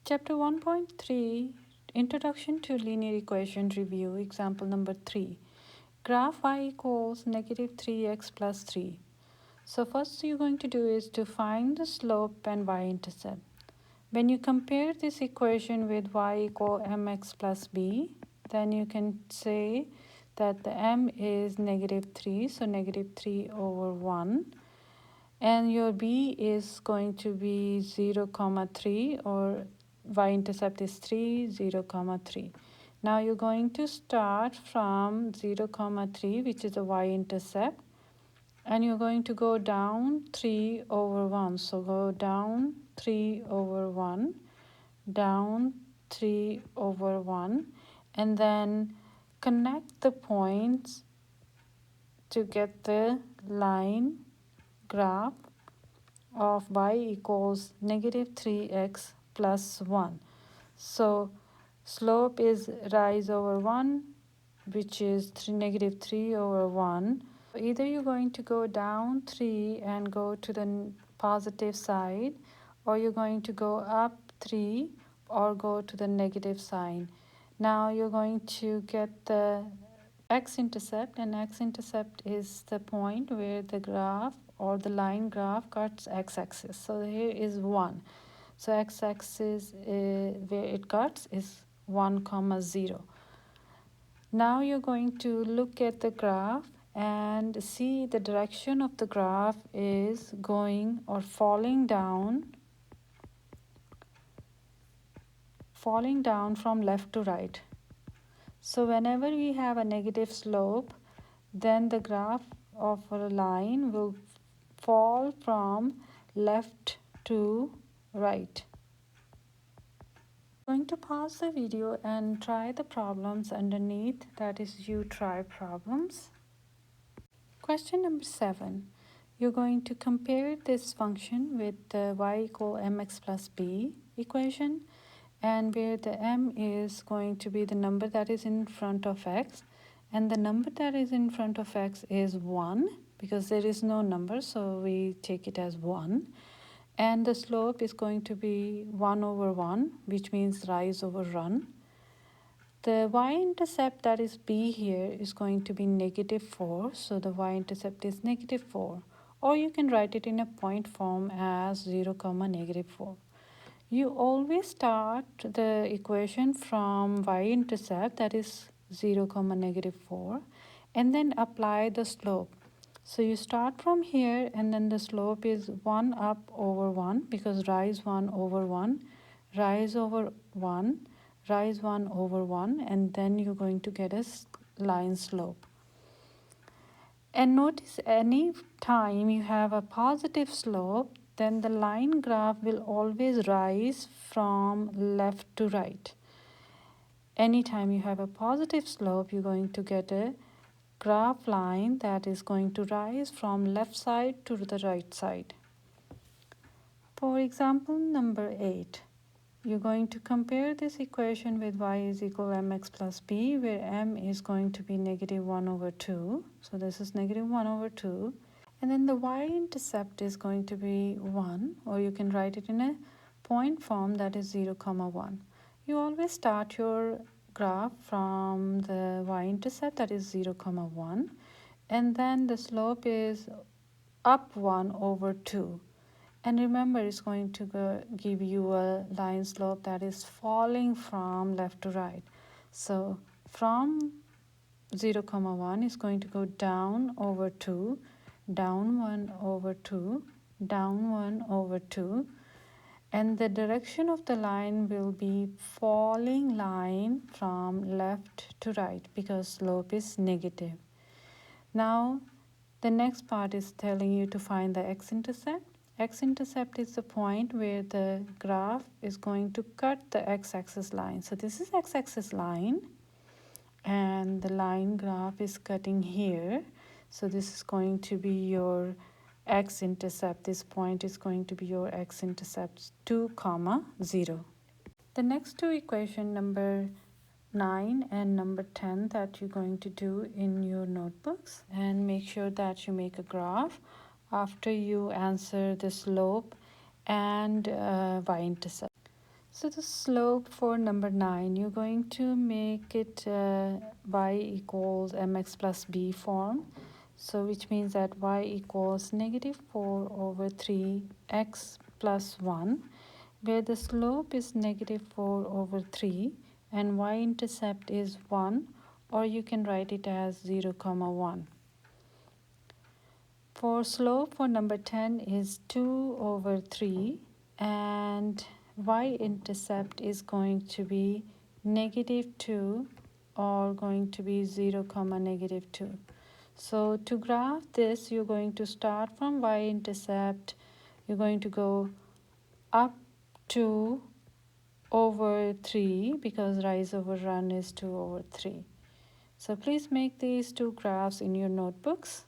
Chapter 1.3 Introduction to Linear Equation Review. Example number 3. Graph y equals negative 3x plus 3. So first you're going to do is to find the slope and y-intercept. When you compare this equation with y equal mx plus b, then you can say that the m is negative 3, so negative 3 over 1. And your b is going to be 0, 3, or y-intercept is 3, 0, 3. Now you're going to start from 0, 3, which is the y-intercept, and you're going to go down 3 over 1. So go down 3 over 1, down 3 over 1, and then connect the points to get the line graph of y equals negative 3x plus 1. So slope is rise over 1, which is negative 3 over 1. Either you're going to go down 3 and go to the positive side, or you're going to go up 3 or go to the negative sign. Now you're going to get the x-intercept, and x-intercept is the point where the graph or the line graph cuts x-axis. So here is 1. So x-axis where it cuts is 1, 0. Now you're going to look at the graph and see the direction of the graph is going or falling down from left to right. So whenever we have a negative slope, then the graph of a line will fall from left to right. I'm going to pause the video and try the problems underneath, that is you try problems. Question number 7. You're going to compare this function with the y equal mx plus b equation, and where the m is going to be the number that is in front of x, and the number that is in front of x is 1 because there is no number, so we take it as 1. And the slope is going to be 1 over 1, which means rise over run. The y-intercept, that is b here, is going to be negative 4, so the y-intercept is negative 4. Or you can write it in a point form as 0, negative 4. You always start the equation from y-intercept, that is 0, negative 4, and then apply the slope. So you start from here, and then the slope is 1 up over 1 because rise 1 over 1, rise over 1, rise 1 over 1, and then you're going to get a line slope. And notice any time you have a positive slope, then the line graph will always rise from left to right. Anytime you have a positive slope, you're going to get a graph line that is going to rise from left side to the right side. For example number 8, you're going to compare this equation with y is equal mx plus b, where m is going to be negative 1 over 2. So this is negative 1 over 2. And then the y-intercept is going to be 1, or you can write it in a point form, that is 0, 1. You always start your graph from the y-intercept, that is 0, 1, and then the slope is up 1 over 2. And remember, it's going to give you a line slope that is falling from left to right. So from 0, 1 is going to go down over 2, down 1 over 2, down 1 over 2. And the direction of the line will be falling line from left to right because slope is negative. Now, the next part is telling you to find the x-intercept. X-intercept is the point where the graph is going to cut the x-axis line. So this is x-axis line, and the line graph is cutting here. So this is going to be your x-intercept. This point is going to be your x-intercept 2, 0. The next two equation, number 9 and number 10, that you're going to do in your notebooks, and make sure that you make a graph after you answer the slope and y-intercept. So the slope for number 9, you're going to make it y equals mx plus b form. So which means that y equals -4/3 x plus 1, where the slope is -4/3 and y-intercept is 1, or you can write it as 0, 1. For slope for number 10 is 2/3 and y-intercept is going to be -2 or going to be 0, -2. So to graph this, you're going to start from y-intercept. You're going to go up 2/3 because rise over run is 2/3. So please make these two graphs in your notebooks.